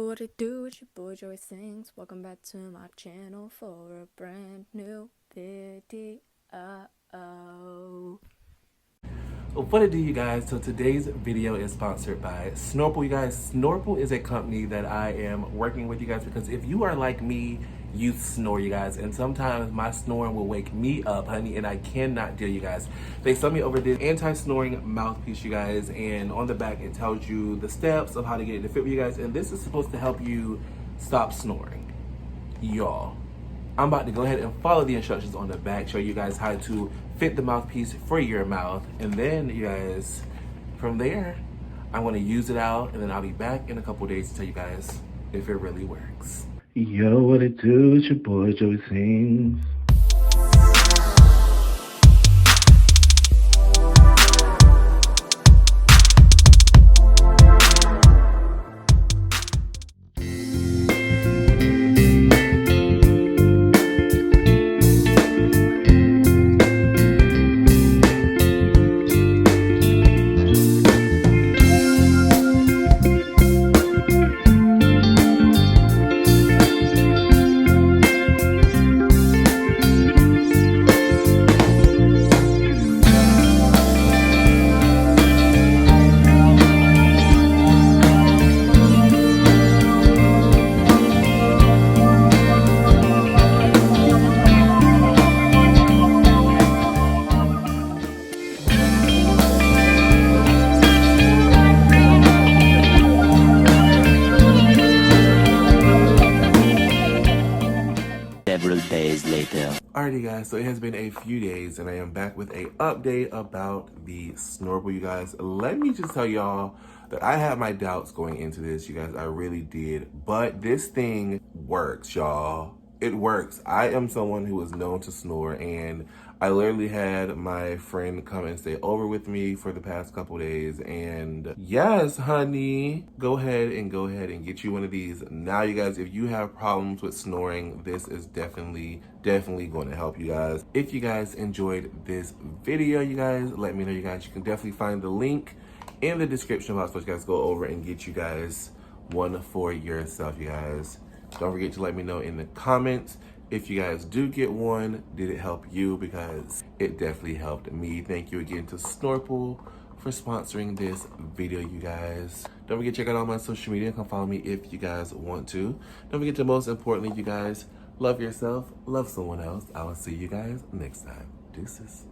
What it do, it's your boy Joey Sings. Welcome back to my channel for a brand new video. What it do, you guys? So today's video is sponsored by Snorple. You guys, Snorple is a company that I am working with, you guys, because if you are like me, you snore, you guys, and sometimes my snoring will wake me up, honey, and I cannot deal, you guys. They sent me over this anti-snoring mouthpiece, you guys, and on the back it tells you the steps of how to get it to fit with you guys, and this is supposed to help you stop snoring, y'all. I'm about to go ahead and follow the instructions on the back, show you guys how to fit the mouthpiece for your mouth, and then you guys, from there, I'm gonna use it out, and then I'll be back in a couple days to tell you guys if it really works. Yo, what it do? It's your boy Joey Sings. Several days later. Alrighty guys, so it has been a few days and I am back with a update about the Snorple, you guys. Let me just tell y'all that I had my doubts going into this, you guys. I really did, but this thing works, y'all. It works. I am someone who is known to snore, and I literally had my friend come and stay over with me for the past couple days, and yes, honey, go ahead and get you one of these. Now, you guys, if you have problems with snoring, this is definitely going to help you guys. If you guys enjoyed this video, you guys, let me know, you guys. You can definitely find the link in the description box, so you guys go over and get you guys one for yourself, you guys. Don't forget to let me know in the comments if you guys do get one, did it help you? Because it definitely helped me. Thank you again to Snorple for sponsoring this video, you guys. Don't forget to check out all my social media. Come follow me if you guys want to. Don't forget to, most importantly, you guys, love yourself, love someone else. I will see you guys next time. Deuces.